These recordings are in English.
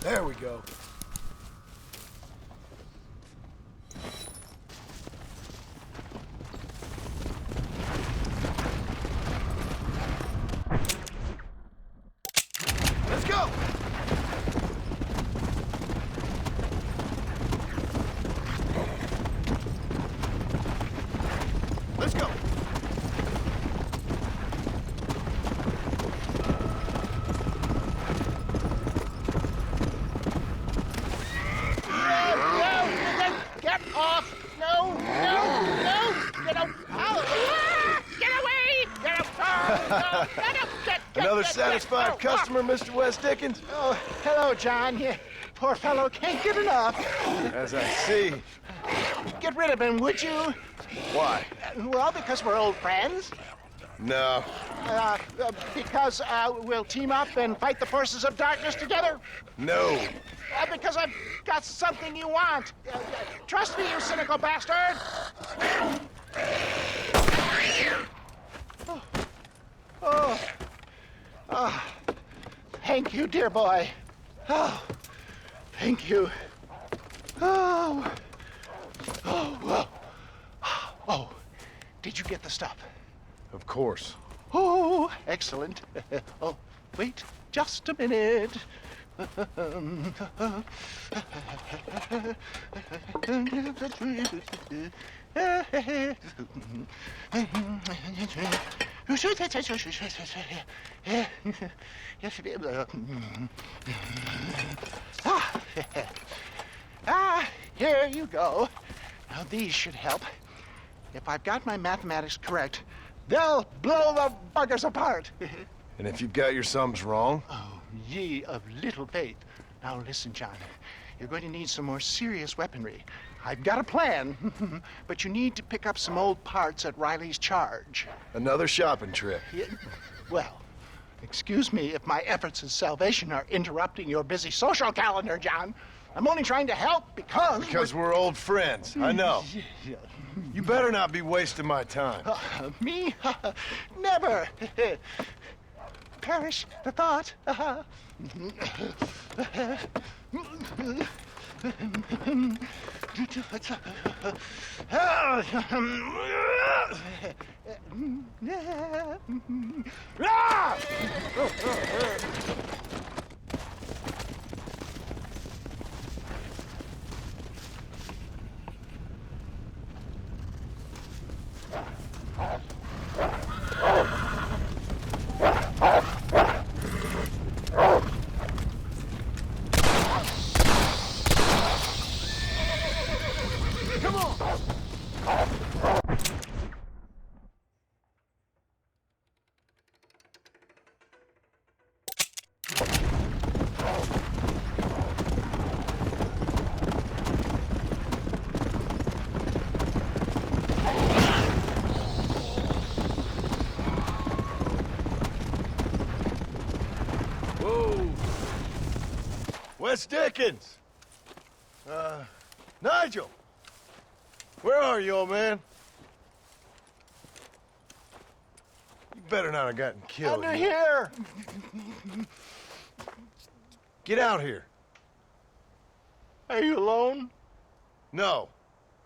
There we go. Let's go! Let's go! Get off! No! Get out! Get away! Get out! Another satisfied customer, Mr. West Dickens? Oh, hello, John. Poor fellow can't get enough. As I see. Get rid of him, would you? Why? Well, because we're old friends. No. Because we'll team up and fight the forces of darkness together. No. Because I've got something you want. Trust me, you cynical bastard. Oh. Thank you, dear boy. Oh, thank you. Oh, did you get the stuff? Of course. Oh, excellent. Oh, wait just a minute. Here you go. Now these should help. If I've got my mathematics correct, they'll blow the buggers apart. And if you've got your sums wrong? Oh, ye of little faith. Now listen, John. You're going to need some more serious weaponry. I've got a plan, but you need to pick up some old parts at Riley's charge. Another shopping trip. Yeah, well, excuse me if my efforts at salvation are interrupting your busy social calendar, John. I'm only trying to help because... Because we're old friends, I know. You better not be wasting my time. Me? Never. Perish the thought. West Dickens! Nigel! Where are you, old man? You better not have gotten killed. Under here! Get out here. Are you alone? No.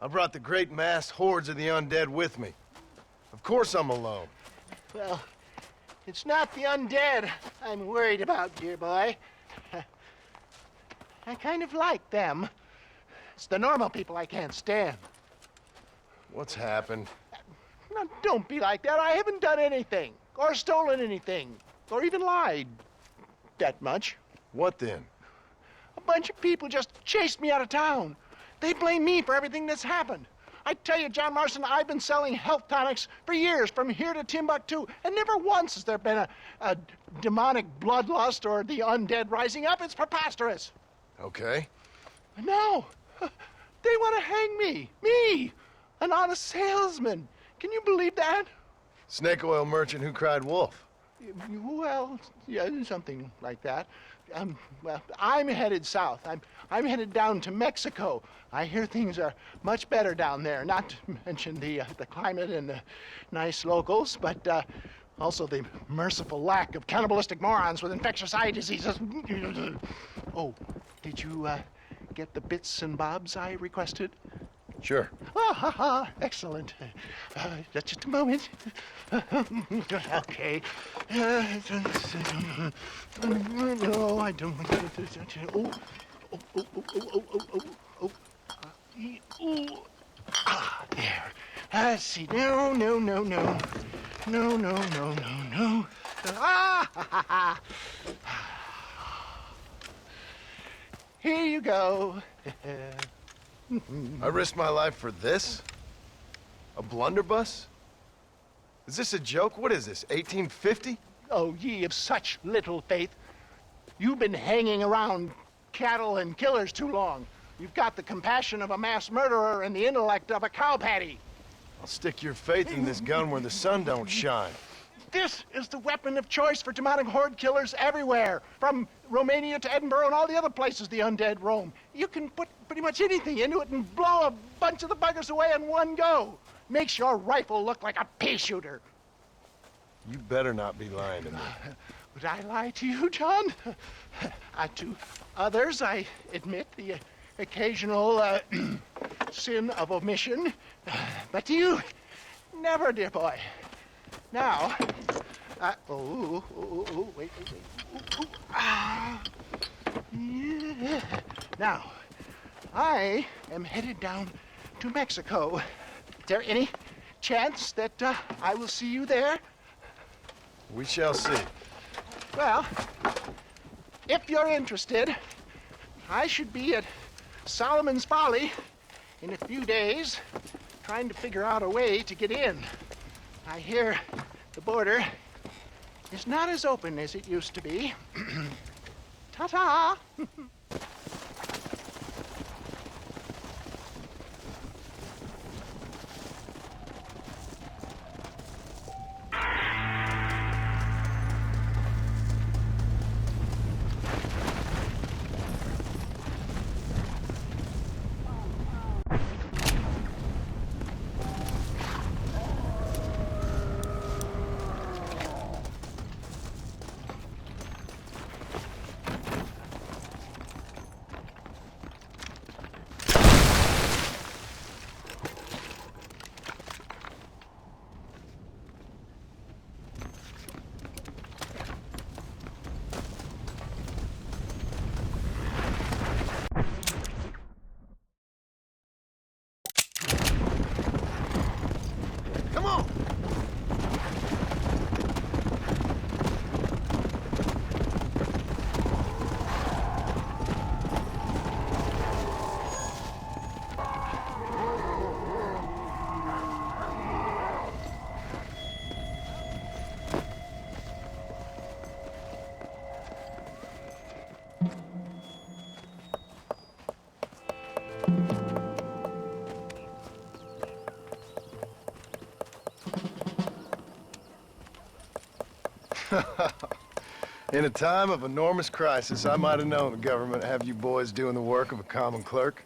I brought the great mass hordes of the undead with me. Of course I'm alone. Well, it's not the undead I'm worried about, dear boy. I kind of like them. It's the normal people I can't stand. What's happened? Now, don't be like that. I haven't done anything, or stolen anything, or even lied that much. What then? A bunch of people just chased me out of town. They blame me for everything that's happened. I tell you, John Marston, I've been selling health tonics for years, from here to Timbuktu, and never once has there been a demonic bloodlust or the undead rising up. It's preposterous. Okay. No, they want to hang me, an honest salesman. Can you believe that? Snake oil merchant who cried wolf. Well, yeah, something like that. Well, I'm headed south. I'm headed down to Mexico. I hear things are much better down there. Not to mention the climate and the nice locals, but also the merciful lack of cannibalistic morons with infectious eye diseases. Oh, Did you get the bits and bobs I requested? Sure. Oh, ha, ha. Excellent. Just a moment. Okay. No, I don't. Oh, oh, oh, oh, oh, oh, oh, oh. Oh. Ah, there. Let's see. No, no, no, no. No, no, no, no, no. Ah, ha, ha, ha. Here you go. I risked my life for this? A blunderbuss? Is this a joke? What is this, 1850? Oh, ye of such little faith. You've been hanging around cattle and killers too long. You've got the compassion of a mass murderer and the intellect of a cow patty. I'll stick your faith in this gun where the sun don't shine. This is the weapon of choice for demonic horde killers everywhere, from Romania to Edinburgh and all the other places the undead roam. You can put pretty much anything into it and blow a bunch of the buggers away in one go. Makes your rifle look like a pea shooter. You better not be lying to me. Would I lie to you, John? To others, I admit the occasional sin of omission. But to you, never, dear boy. Now, wait. Yeah. Now, I am headed down to Mexico. Is there any chance that I will see you there? We shall see. Well, if you're interested, I should be at Solomon's Folly in a few days, trying to figure out a way to get in. I hear the border is not as open as it used to be. Ta-ta! Come on! In a time of enormous crisis, I might have known the government have you boys doing the work of a common clerk.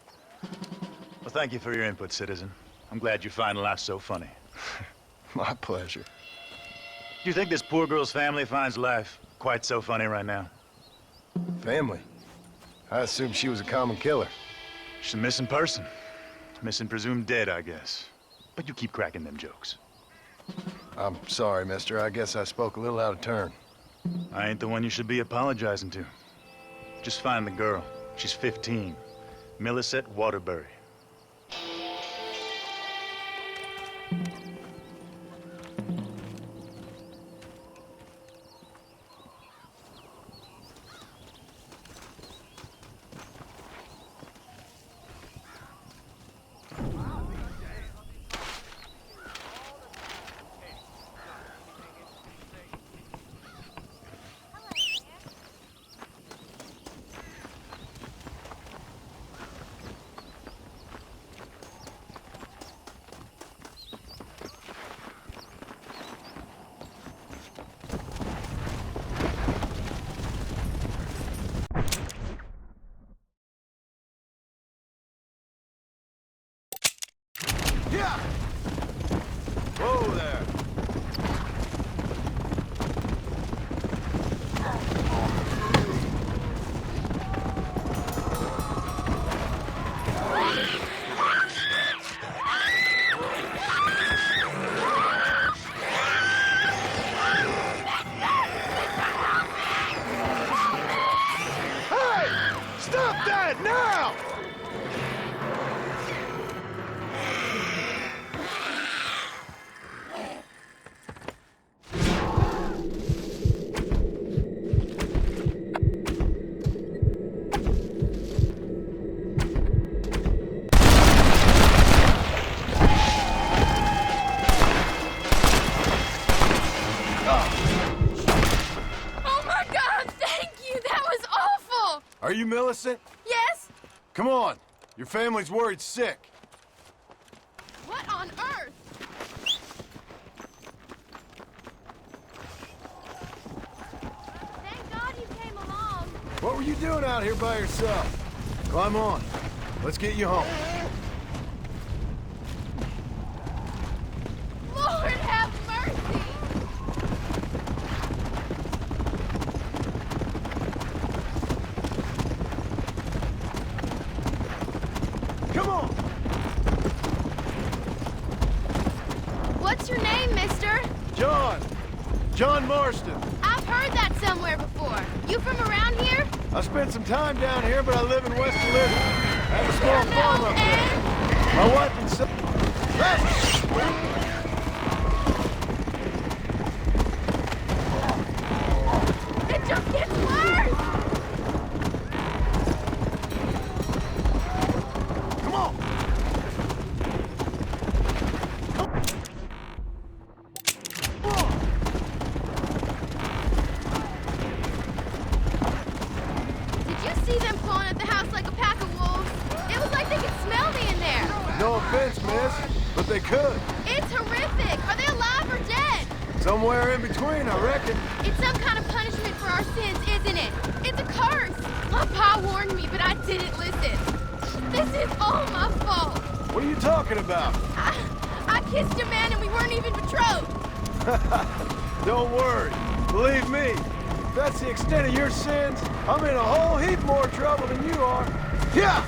Well, thank you for your input, citizen. I'm glad you find life so funny. My pleasure. Do you think this poor girl's family finds life quite so funny right now? Family? I assumed she was a common killer. She's a missing person. Missing presumed dead, I guess. But you keep cracking them jokes. I'm sorry, mister. I guess I spoke a little out of turn. I ain't the one you should be apologizing to. Just find the girl. She's 15. Millicent Waterbury. Are you Millicent? Yes? Come on. Your family's worried sick. What on earth? Thank God you came along. What were you doing out here by yourself? Climb on. Let's get you home. Lord have mercy! Come on! What's your name, mister? John! John Marston. I've heard that somewhere before. You from around here? I spent some time down here, but I live in West Elizabeth. I have a small No, farm up there. Ed. My wife and son... It just gets worse! Come on! Did you see them pulling at the house like a pack of wolves? It was like they could smell me in there. No offense, miss, but they could. It's horrific. Are they alive or dead? Somewhere in between, I reckon. It's some kind of punishment for our sins, isn't it? It's a curse. My pa warned me, but I didn't listen. This is all my fault. What are you talking about? I kissed a man and we weren't even betrothed. Don't worry. Believe me, if that's the extent of your sins, I'm in a whole heap more trouble than you are. Yeah!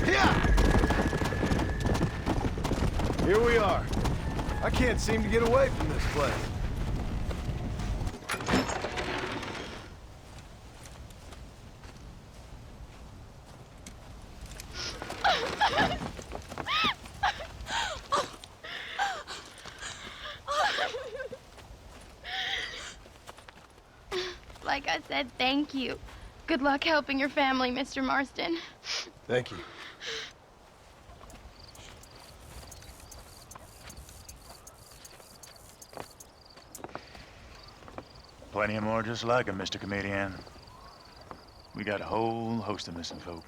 Yeah! Here we are. I can't seem to get away from this place. Like I said, thank you. Good luck helping your family, Mr. Marston. Thank you. Plenty of more just like him, Mr. Comedian. We got a whole host of missing folk.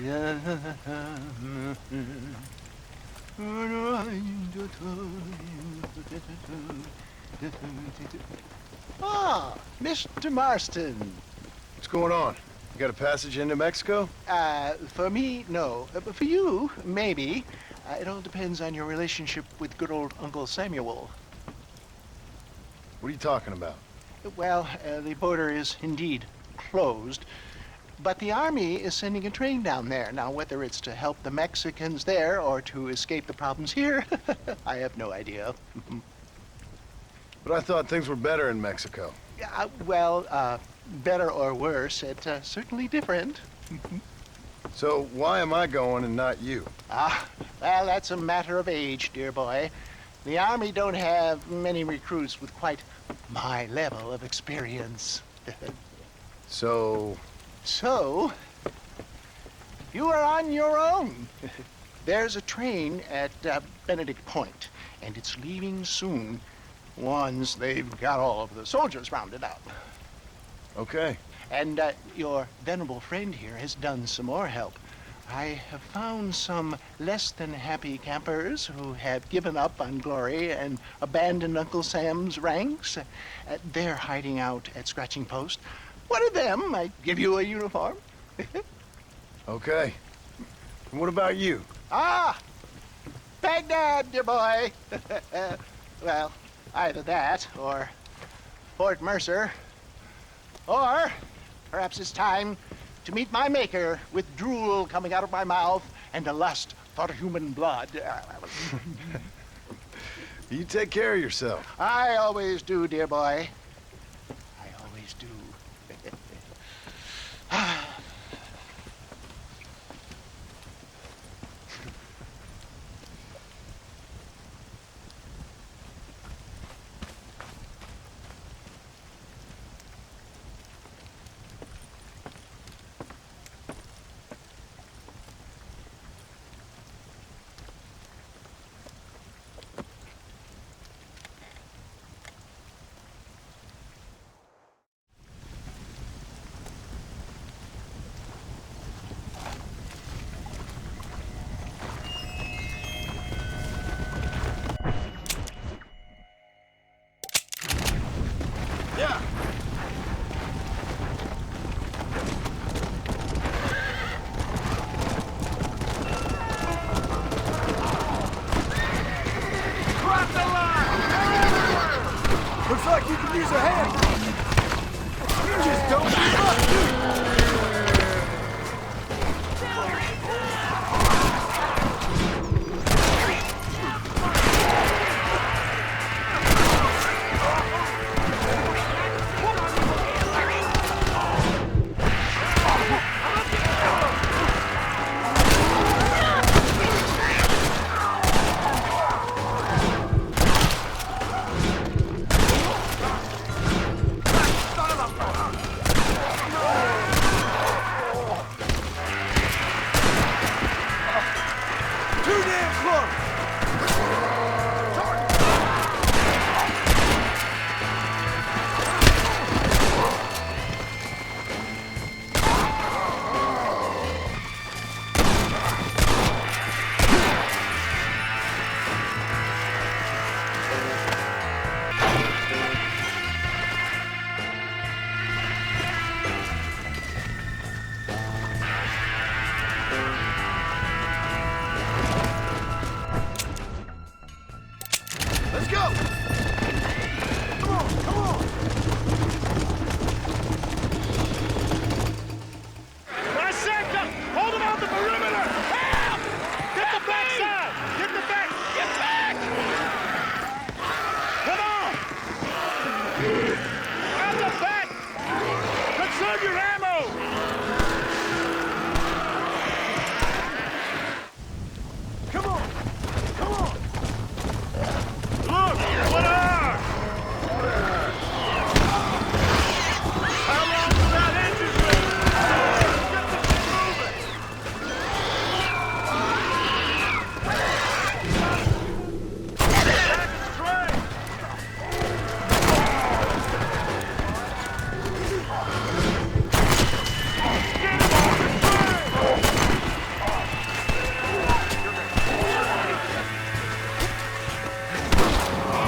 Yeah! Ah, Mr. Marston. What's going on? You got a passage into Mexico? For me, no. But for you, maybe. It all depends on your relationship with good old Uncle Samuel. What are you talking about? Well, the border is indeed closed, but the army is sending a train down there. Now, whether it's to help the Mexicans there or to escape the problems here, I have no idea. But I thought things were better in Mexico. Well, better or worse, it's certainly different. So why am I going and not you? Well, that's a matter of age, dear boy. The Army don't have many recruits with quite my level of experience. So... So, you are on your own. There's a train at Benedict Point, and it's leaving soon once they've got all of the soldiers rounded up. Okay. And your venerable friend here has done some more help. I have found some less than happy campers who have given up on glory and abandoned Uncle Sam's ranks. They're hiding out at Scratching Post. One of them might give you a uniform. Okay. And what about you? Baghdad, dear boy. Well, either that or Fort Mercer. Or perhaps it's time to meet my maker with drool coming out of my mouth and a lust for human blood. You take care of yourself. I always do, dear boy. I always do. Yeah. Cross the line! Looks like you can use a hand. You just don't give up, dude. Let's go! Come on, come on! Dissector! Hold him out the perimeter! Help! Get the backside! Get the back! Get back! Come on! Out the back! Conserve your ammo! Come on! Come on! Look! What are? How long will that engine be? Get the thing moving! Back the train! Get him on the train!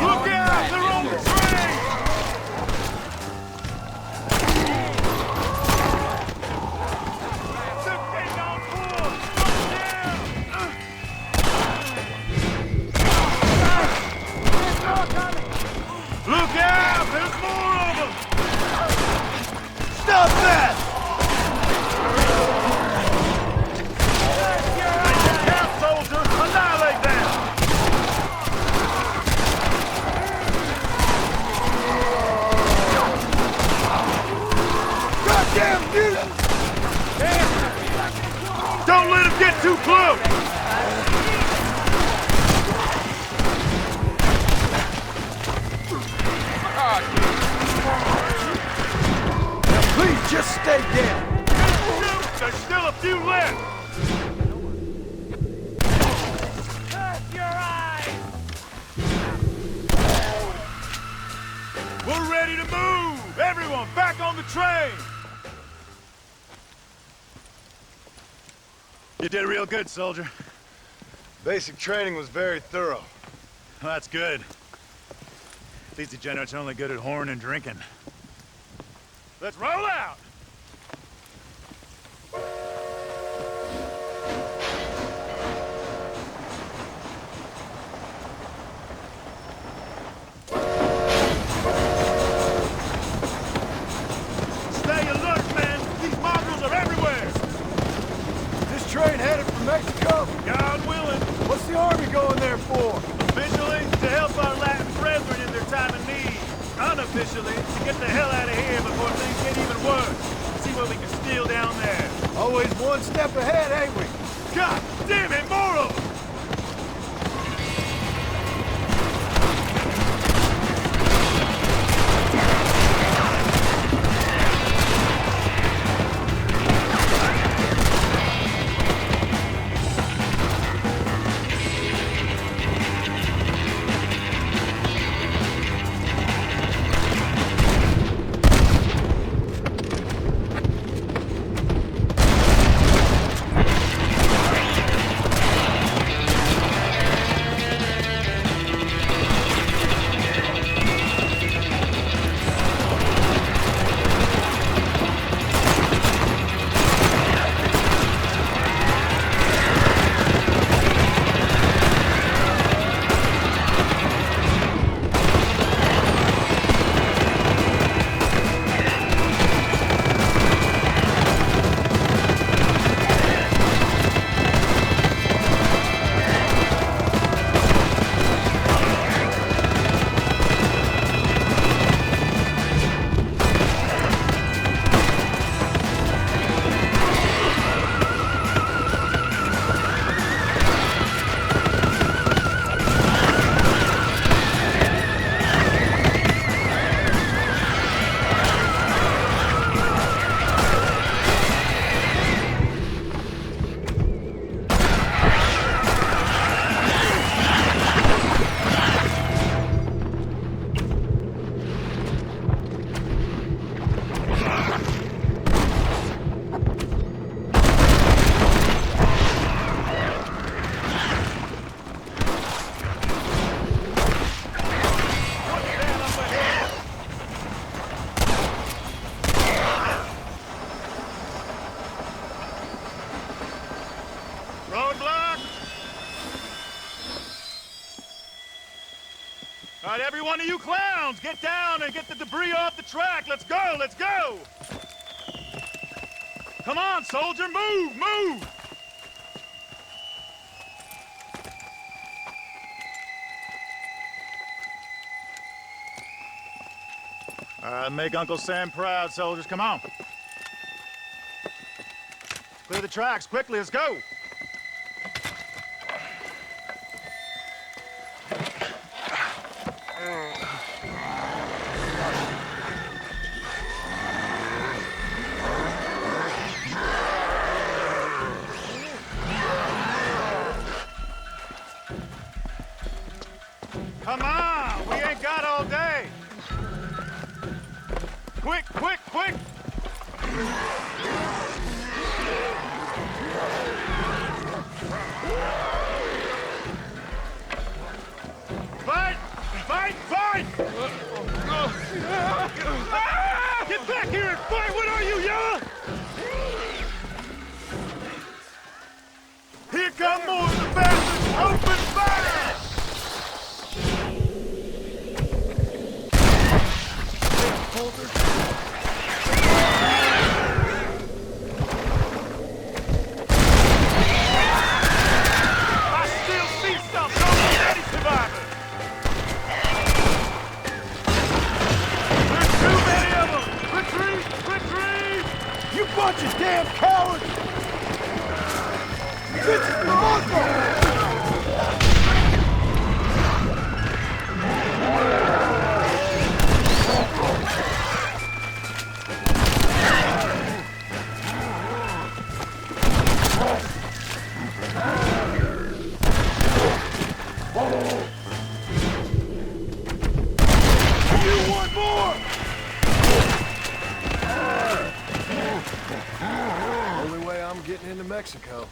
Look out! They're on the train! The thing on board! Look out! There's more of them! Stop that! Take it out, soldier! Annihilate them! Goddamn dude! Don't let him get too close! Now please just stay down. There's still a few left! We're ready to move! Everyone, back on the train! You did real good, soldier. Basic training was very thorough. Well, that's good. These degenerates are only good at whoring and drinking. Let's roll out! going there for? Officially, to help our Latin brethren in their time of need. Unofficially, to get the hell out of here before things get even worse. See what we can steal down there. Always one step ahead, ain't we? God damn it, more of them! All right, every one of you clowns, get down and get the debris off the track. Let's go, let's go! Come on, soldier, move, move! All right, make Uncle Sam proud, soldiers. Come on. Clear the tracks, quickly, let's go! Come on! We ain't got all day! Quick, quick, quick! Fight! Fight! Fight! Get back here and fight! What are you, Yella? Here come more of the bastards! Open fire! I still see some already survivors. There's too many of them. Retreat! Retreat! You bunch of damn cowards! This is your uncle! You want more? Only way I'm getting into Mexico.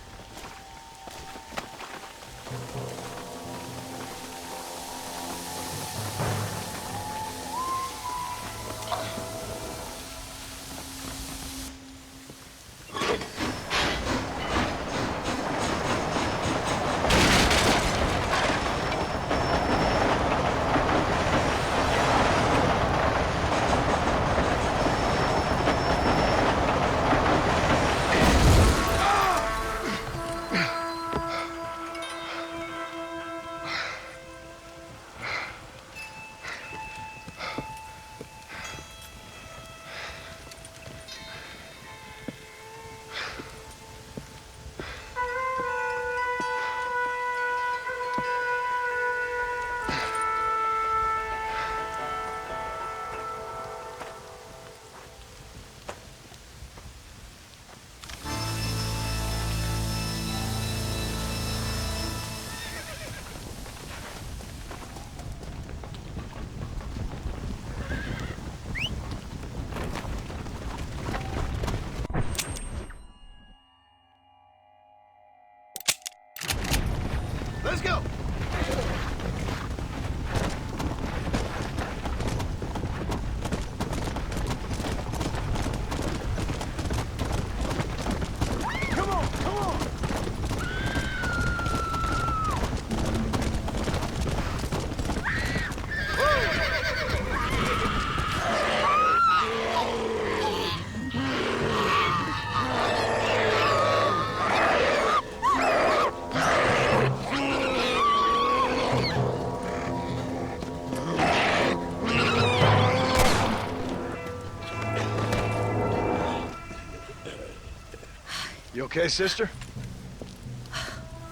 okay, sister?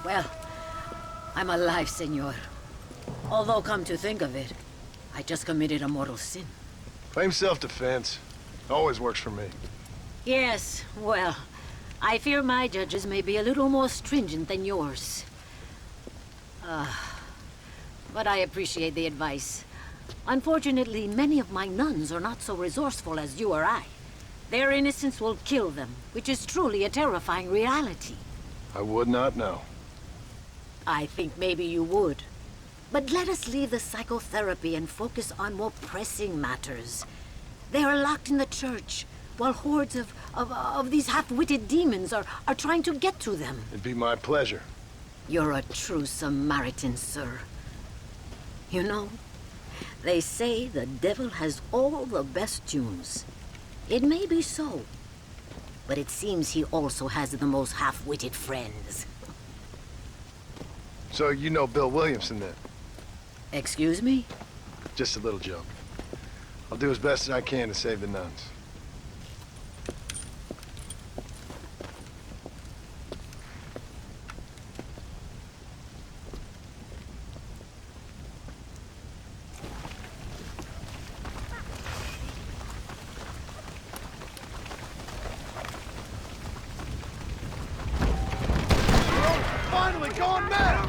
Well, I'm alive, senor. Although, come to think of it, I just committed a mortal sin. Claim self-defense. Always works for me. Yes, well, I fear my judges may be a little more stringent than yours. But I appreciate the advice. Unfortunately, many of my nuns are not so resourceful as you or I. Their innocence will kill them, which is truly a terrifying reality. I would not know. I think maybe you would. But let us leave the psychotherapy and focus on more pressing matters. They are locked in the church, while hordes of these half-witted demons are trying to get to them. It'd be my pleasure. You're a true Samaritan, sir. You know, they say the devil has all the best tunes. It may be so, but it seems he also has the most half-witted friends. So you know Bill Williamson then? Excuse me? Just a little joke. I'll do as best as I can to save the nuns. Finally gone mad!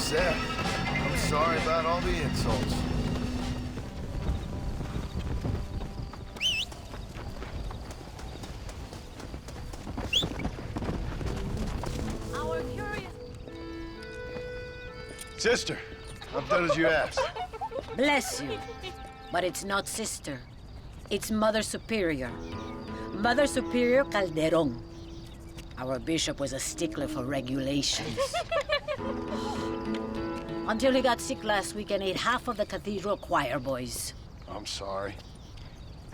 said. I'm sorry about all the insults. Our curious... Sister, I've done as you asked. Bless you. But it's not sister. It's Mother Superior. Mother Superior Calderon. Our bishop was a stickler for regulations. Until he got sick last week and ate half of the cathedral choir boys. I'm sorry.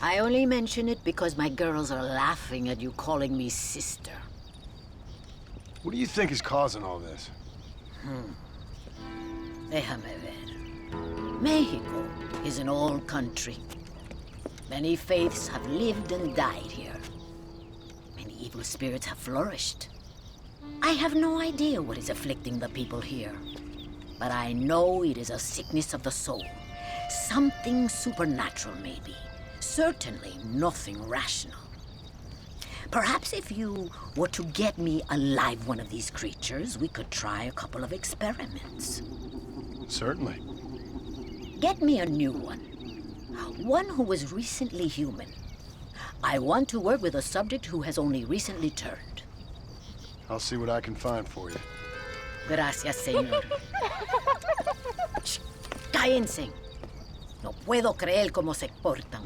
I only mention it because my girls are laughing at you calling me sister. What do you think is causing all this? Déjame ver. Mexico is an old country. Many faiths have lived and died here. Many evil spirits have flourished. I have no idea what is afflicting the people here. But I know it is a sickness of the soul. Something supernatural, maybe. Certainly nothing rational. Perhaps if you were to get me alive one of these creatures, we could try a couple of experiments. Certainly. Get me a new one. One who was recently human. I want to work with a subject who has only recently turned. I'll see what I can find for you. Gracias, señor. Shh, cállense. No puedo creer cómo se portan.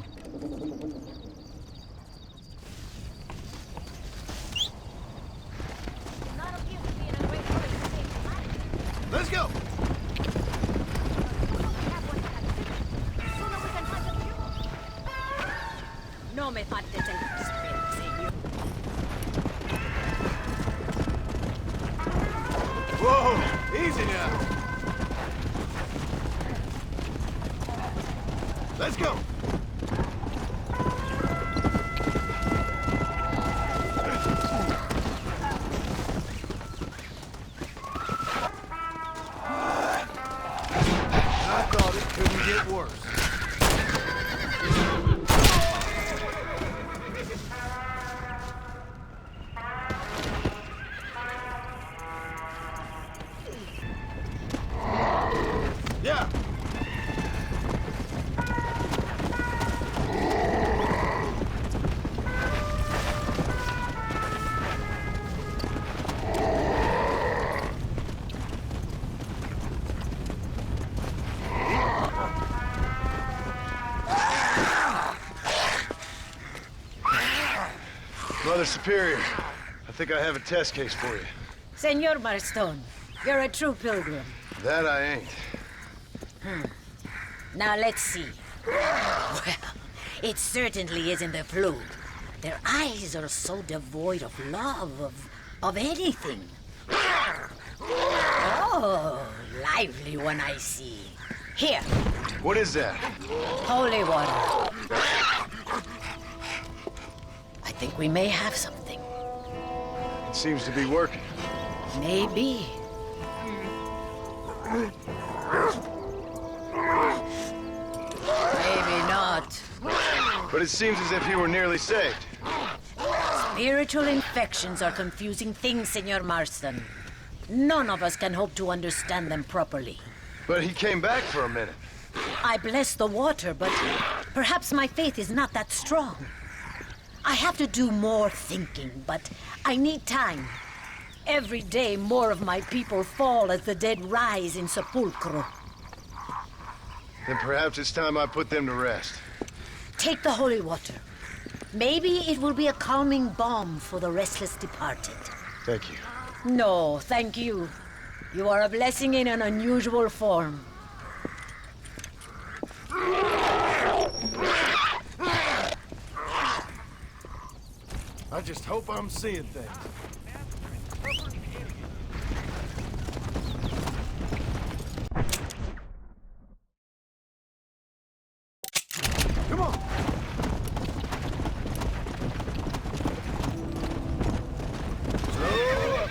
Let's go! No me faltes el respeto, señor. Whoa! Easy now! Let's go! I thought it couldn't get worse. Yeah. Mother Superior, I think I have a test case for you. Senor Marston, you're a true pilgrim. That I ain't. Now let's see. Well, it certainly isn't the flu. Their eyes are so devoid of love, of anything. Oh, lively one I see. Here, What is that? holy water. I think we may have something. It seems to be working. Maybe. Maybe not. But it seems as if he were nearly saved. Spiritual infections are confusing things, Senor Marston. None of us can hope to understand them properly. But he came back for a minute. I bless the water, but perhaps my faith is not that strong. I have to do more thinking, but I need time. Every day, more of my people fall as the dead rise in sepulchro. Then perhaps it's time I put them to rest. Take the holy water. Maybe it will be a calming balm for the restless departed. Thank you. No, thank you. You are a blessing in an unusual form. I just hope I'm seeing things. Come on! Slow up.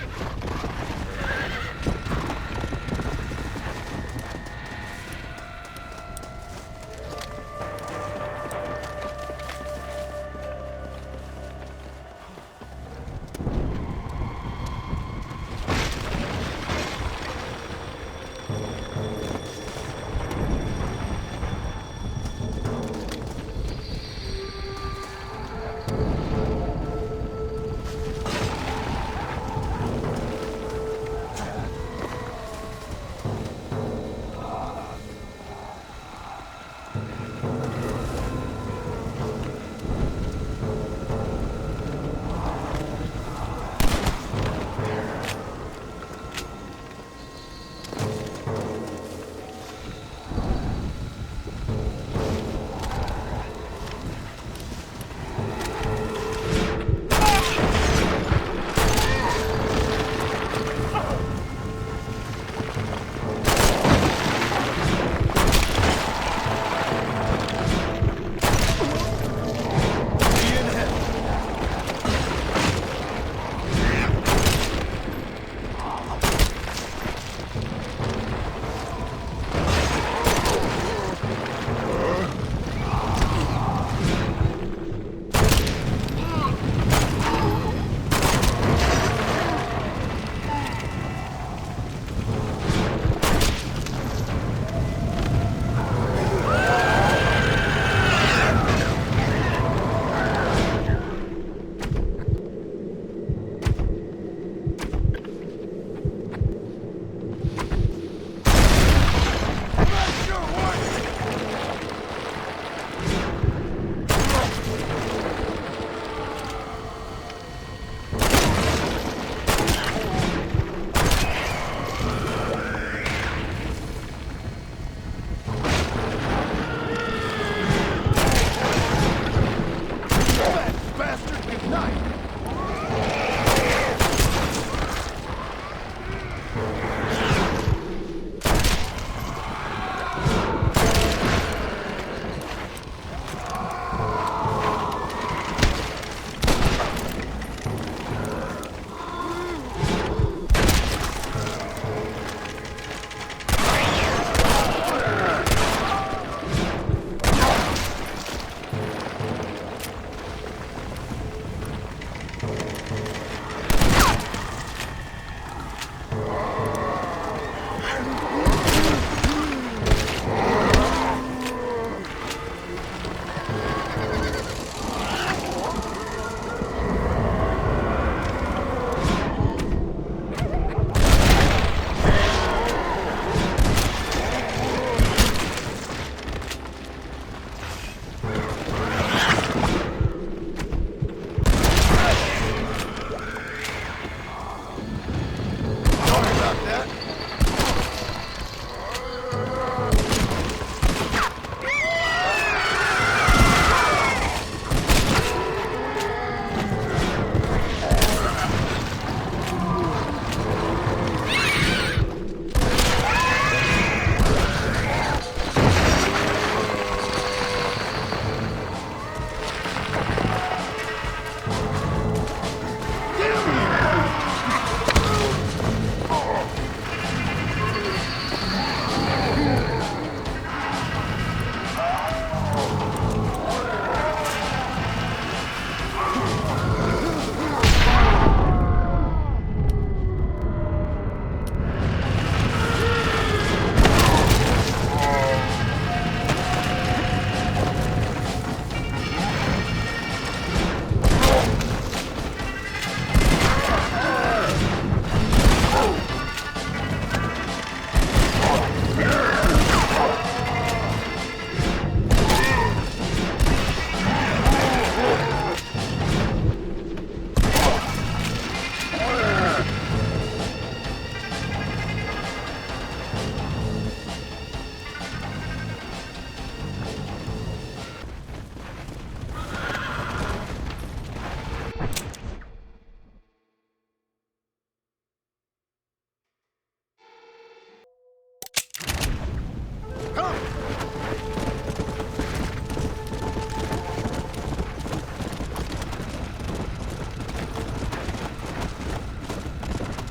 Come!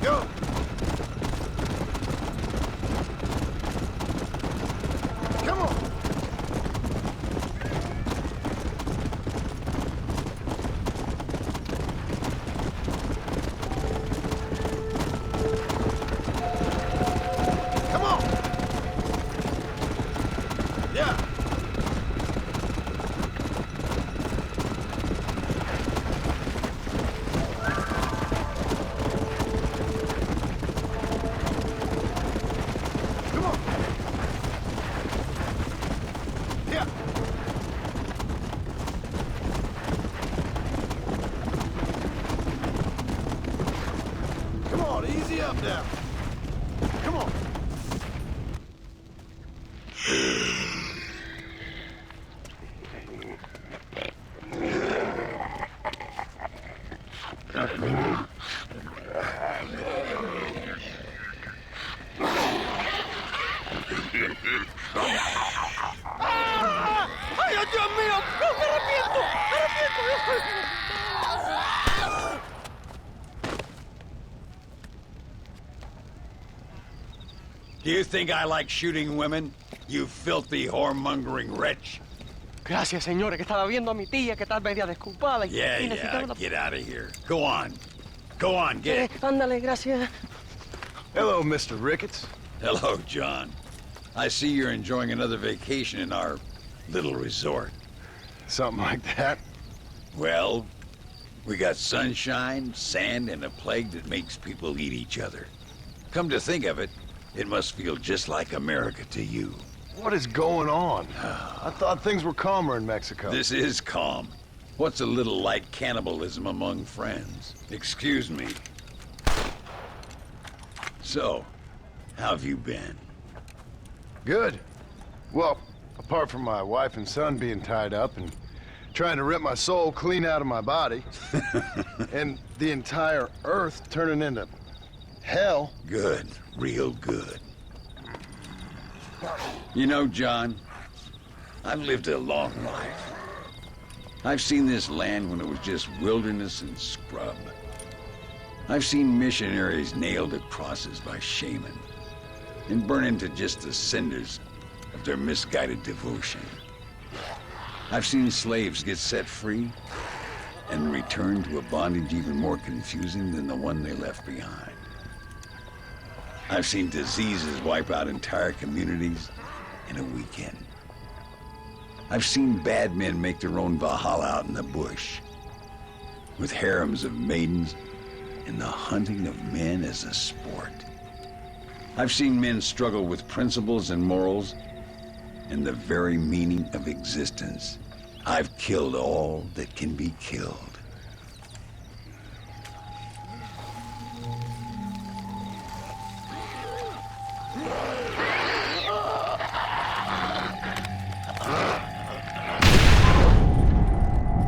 Go! Come on! Come on! Yeah! Come on! Yeah! Come on, easy up now. Come on. ¡Ay, Dios mío! ¡No, me arrepiento! ¡Me arrepiento! Do you think I like shooting women? You filthy whoremongering wretch. Gracias, señores, que estaba viendo a mi tía que está media desculpada y necesitaba una... Get out of here. Go on. Go on, get it. Ándale, gracias. Hello, Mr. Ricketts. Hello, John. I see you're enjoying another vacation in our little resort. Something like that. Well, we got sunshine, sand, and a plague that makes people eat each other. Come to think of it, it must feel just like America to you. What is going on? I thought things were calmer in Mexico. This is calm. What's a little light cannibalism among friends? Excuse me. So, how have you been? Good. Well, apart from my wife and son being tied up and trying to rip my soul clean out of my body, and the entire Earth turning into hell. Good. Real good. You know, John, I've lived a long life. I've seen this land when it was just wilderness and scrub. I've seen missionaries nailed to crosses by shaman and burn into just the cinders of their misguided devotion. I've seen slaves get set free and return to a bondage even more confusing than the one they left behind. I've seen diseases wipe out entire communities in a weekend. I've seen bad men make their own Valhalla out in the bush, with harems of maidens and the hunting of men as a sport. I've seen men struggle with principles and morals and the very meaning of existence. I've killed all that can be killed.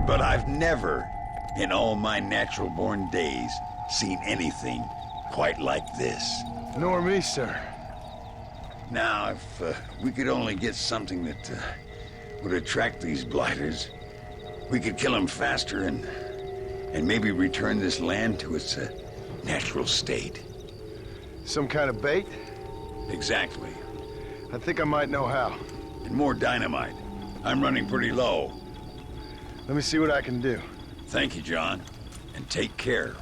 But I've never, in all my natural-born days, seen anything quite like this. Nor me, sir. Now, if we could only get something that would attract these blighters, we could kill them faster and maybe return this land to its natural state. Some kind of bait? Exactly. I think I might know how. And more dynamite. I'm running pretty low. Let me see what I can do. Thank you, John. And take care.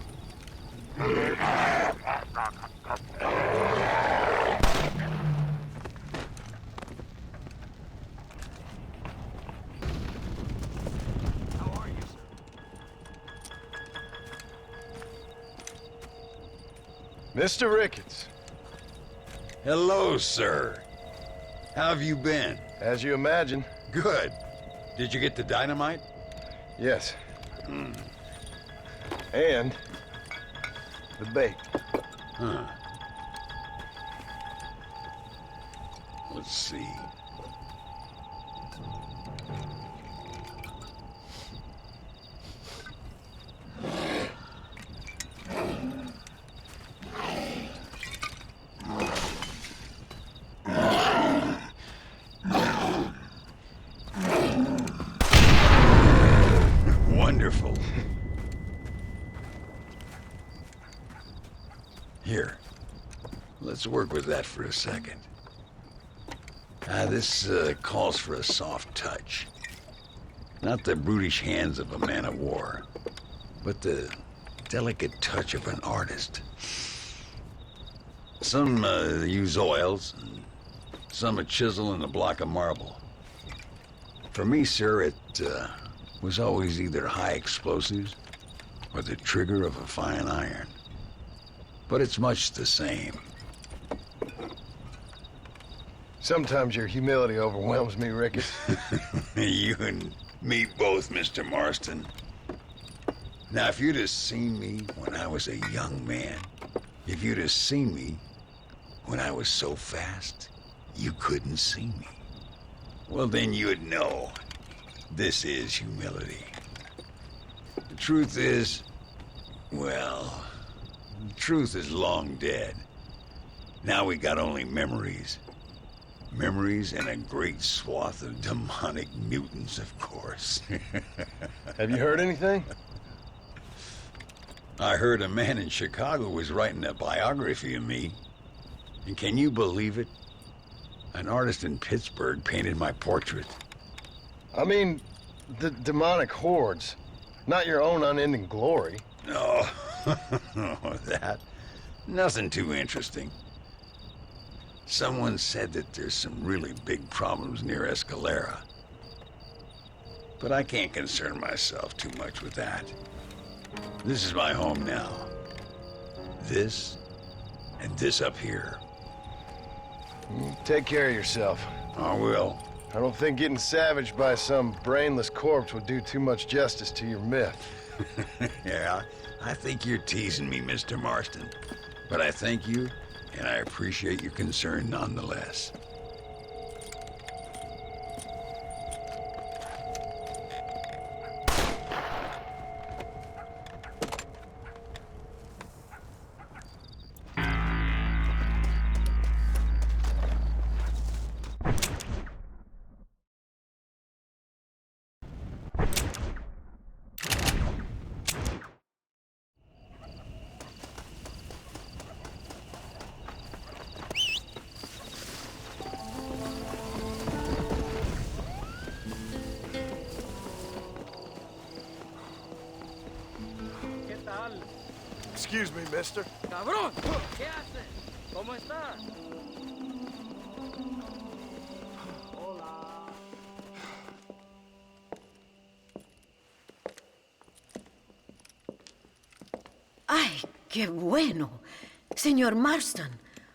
Mr. Ricketts. Hello, sir. How have you been? As you imagine. Good. Did you get the dynamite? Yes. And the bait. Huh. Let's see. Let's work with that for a second. This calls for a soft touch. Not the brutish hands of a man of war, but the delicate touch of an artist. Some use oils, and some a chisel and a block of marble. For me, sir, it was always either high explosives or the trigger of a fine iron. But it's much the same. Sometimes your humility overwhelms me, Ricketts. You and me both, Mr. Marston. Now, if you'd have seen me when I was a young man, if you'd have seen me when I was so fast, you couldn't see me. Well, then you'd know this is humility. The truth is, well, the truth is long dead. Now we got only memories. Memories and a great swath of demonic mutants, of course. Have you heard anything? I heard a man in Chicago was writing a biography of me. And can you believe it? An artist in Pittsburgh painted my portrait. I mean, the demonic hordes, not your own unending glory. No, that. Nothing too interesting. Someone said that there's some really big problems near Escalera. But I can't concern myself too much with that. This is my home now. This, and this up here. Take care of yourself. I will. I don't think getting savaged by some brainless corpse would do too much justice to your myth. Yeah, I think you're teasing me, Mr. Marston. But I thank you, and I appreciate your concern nonetheless. Excuse me, mister. ¡Cabrón! ¿Qué haces? ¿Cómo estás? Hola. Ay, qué bueno. Señor Marston,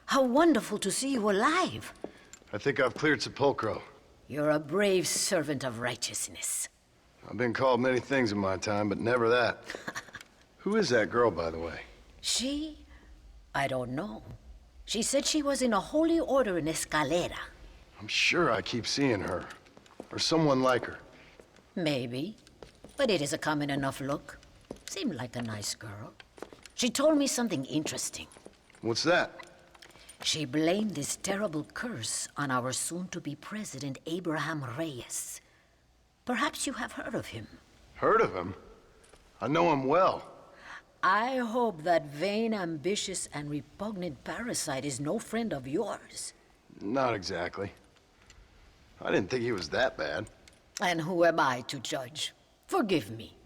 how wonderful to see you alive. I think I've cleared Sepulcro. You're a brave servant of righteousness. I've been called many things in my time, but never that. Who is that girl, by the way? She? I don't know. She said she was in a holy order in Escalera. I'm sure I keep seeing her. Or someone like her. Maybe. But it is a common enough look. Seemed like a nice girl. She told me something interesting. What's that? She blamed this terrible curse on our soon-to-be president, Abraham Reyes. Perhaps you have heard of him. Heard of him? I know him well. I hope that vain, ambitious, and repugnant parasite is no friend of yours. Not exactly. I didn't think he was that bad. And who am I to judge? Forgive me.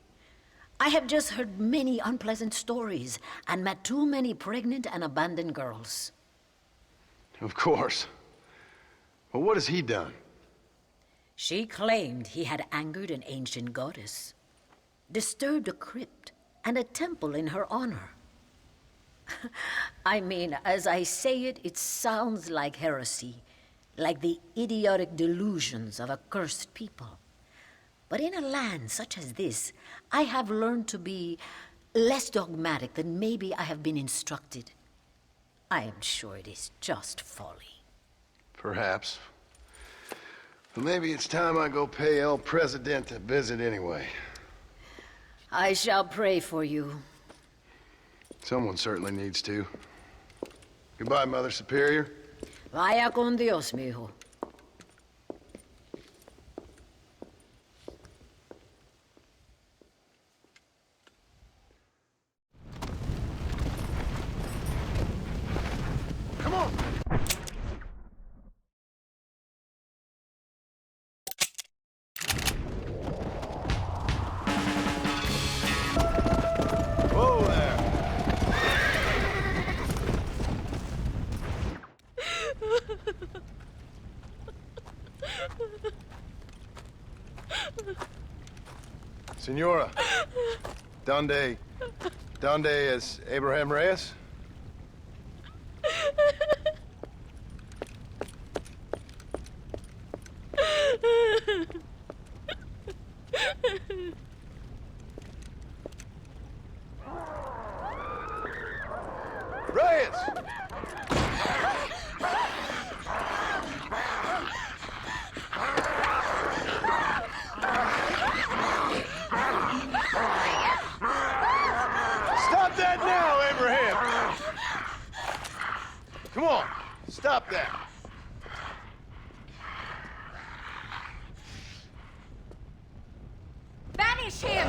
I have just heard many unpleasant stories and met too many pregnant and abandoned girls. Of course. But what has he done? She claimed he had angered an ancient goddess, disturbed a crypt and a temple in her honor. I mean, as I say it, it sounds like heresy, like the idiotic delusions of a cursed people. But in a land such as this, I have learned to be less dogmatic than maybe I have been instructed. I am sure it is just folly. Perhaps. But maybe it's time I go pay El Presidente a visit anyway. I shall pray for you. Someone certainly needs to. Goodbye, Mother Superior. Vaya con Dios, mijo. Come on, Senora, donde es Abraham Reyes? Reyes! Stop that now, Abraham! Come on, stop that. Banish him!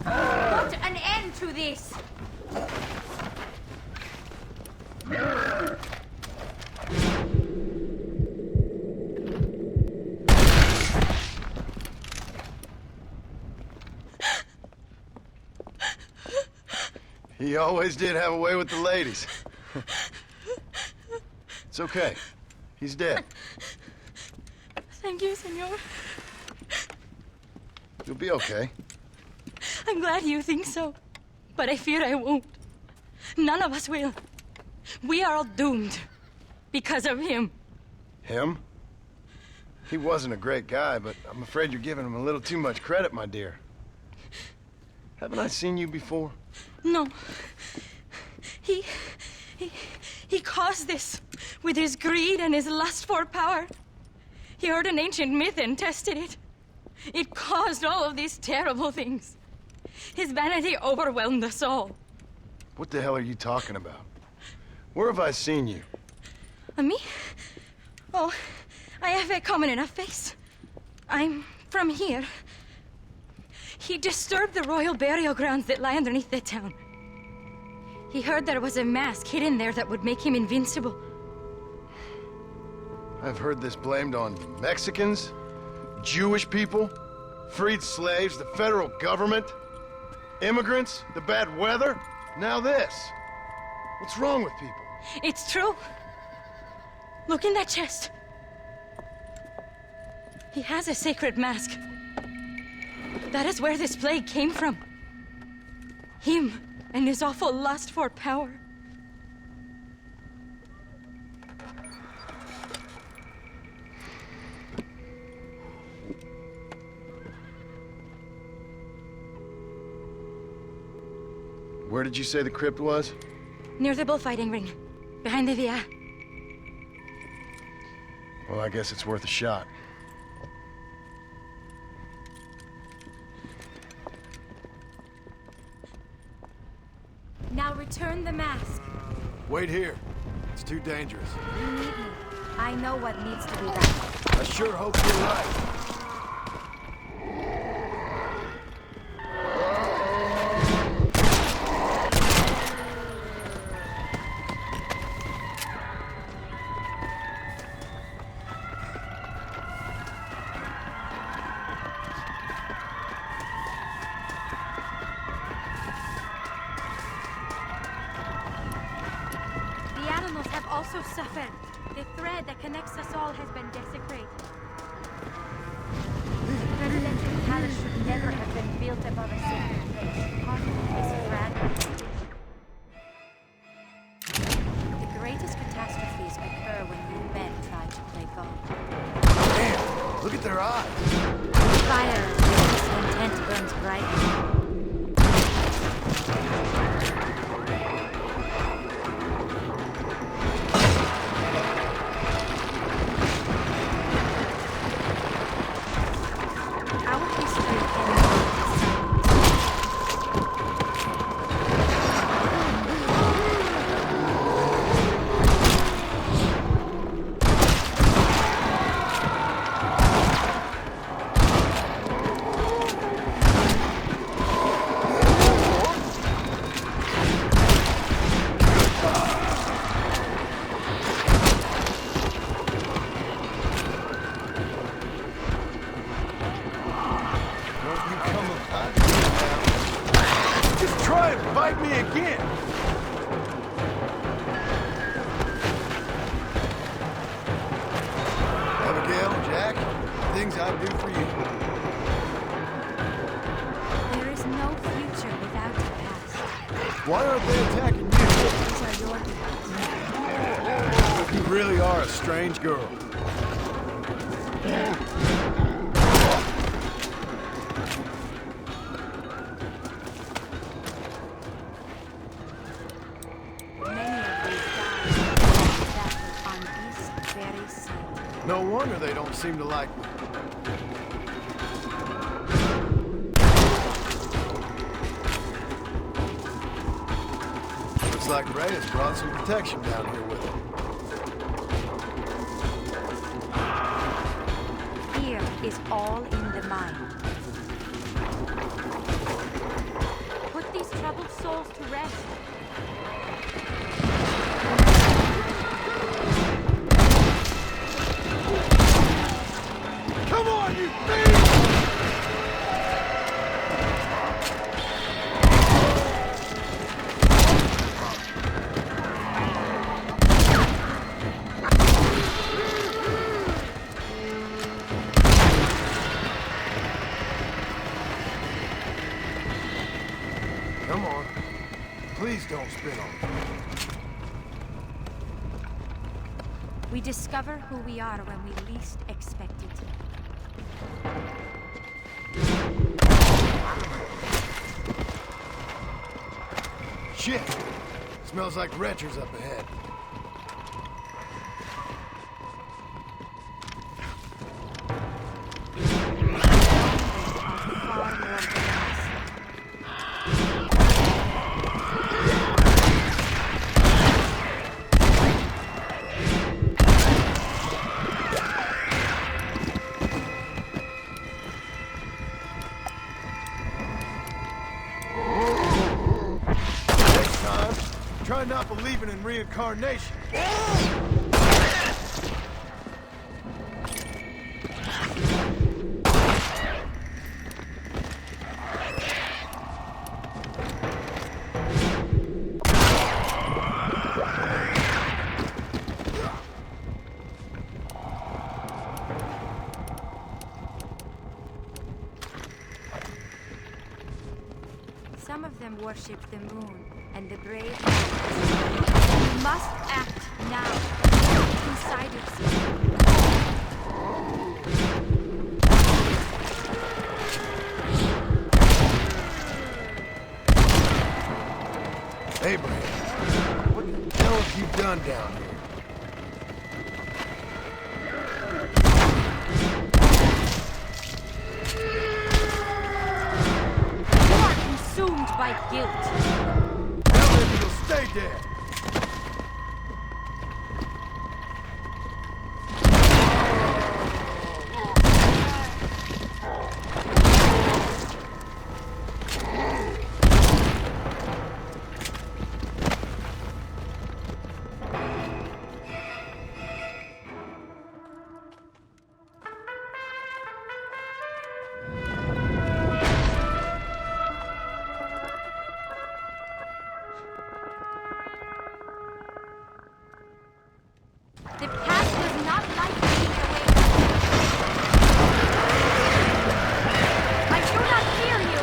Put an end to this! He always did have a way with the ladies. It's okay. He's dead. Thank you, senor. You'll be okay. I'm glad you think so, but I fear I won't. None of us will. We are all doomed because of him. Him? He wasn't a great guy, but I'm afraid you're giving him a little too much credit, my dear. Haven't I seen you before? No. He caused this with his greed and his lust for power. He heard an ancient myth and tested it. It caused all of these terrible things. His vanity overwhelmed us all. What the hell are you talking about? Where have I seen you? Me? Oh, I have a common enough face. I'm from here. He disturbed the royal burial grounds that lie underneath the town. He heard there was a mask hidden there that would make him invincible. I've heard this blamed on Mexicans, Jewish people, freed slaves, the federal government, immigrants, the bad weather. Now this. What's wrong with people? It's true. Look in that chest. He has a sacred mask. That is where this plague came from. Him and his awful lust for power. Where did you say the crypt was? Near the bullfighting ring, behind the villa. Well, I guess it's worth a shot. Now return the mask. Wait here. It's too dangerous. You need me. I know what needs to be done. I sure hope you're right. The animals have also suffered. The thread that connects us all has been desecrated. The legend palace should never have been built above a sacred place. Part of this fragment. The greatest catastrophes occur when you men try to play God. Damn! Look at their eyes! Fire with this intent burns brightly. Don't you come up now. Just try and bite me again! Abigail, Jack, things I'd do for you. There is no future without the past. Why aren't they attacking you? These are your deeds. You really are a strange girl. No wonder they don't seem to like me. Looks like Ray has brought some protection down here with him. Fear is all in the mind. Put these troubled souls to rest. Come on, you thieves! Come on. Please don't spit on me. We discover who we are when we least expect it. Shit! Smells like Retcher's up ahead. Try not believing in reincarnation. Some of them worship the moon and the brave. We must act now. Inside itself. Abraham, what the hell have you done down here? You are consumed by guilt. Now maybe you'll stay dead. The past does not like being away. I do not fear you.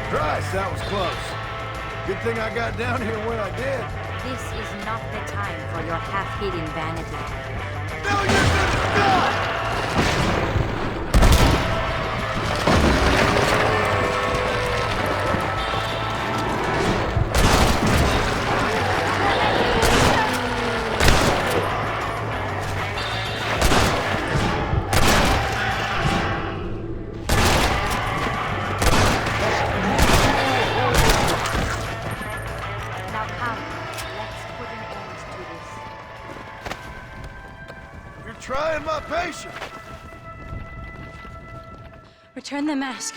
Christ, that was close. Good thing I got down here when I did. This is not the time for your half-hidden vanity. Now you're gonna die! Now come, let's put an trying my patience. Return the mask.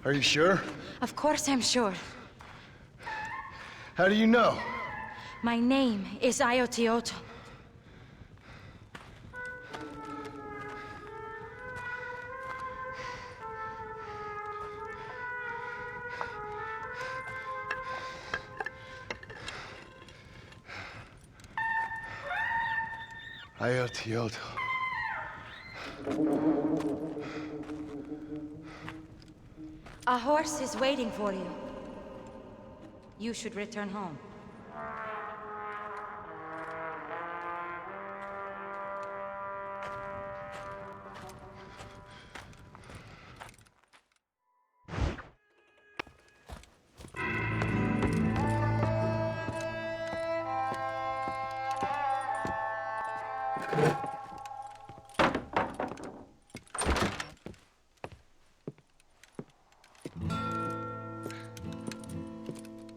Are you sure? Of course I'm sure. How do you know? My name is Ayotioto. Ayotioto. A horse is waiting for you. You should return home.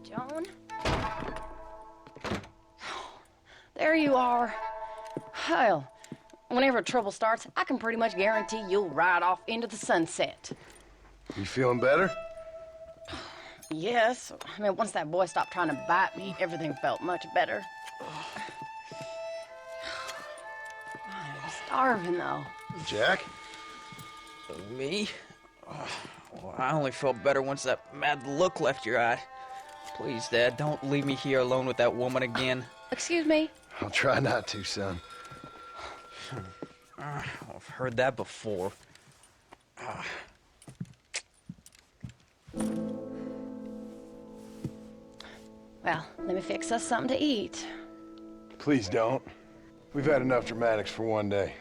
Joan? There you are. Hell, whenever trouble starts, I can pretty much guarantee you'll ride off into the sunset. You feeling better? Yes. I mean, once that boy stopped trying to bite me, everything felt much better. I'm starving, though. Jack? Me? Well, I only felt better once that mad look left your eye. Please, Dad, don't leave me here alone with that woman again. Excuse me? I'll try not to, son. I've heard that before. Well, let me fix us something to eat. Please don't. We've had enough dramatics for one day.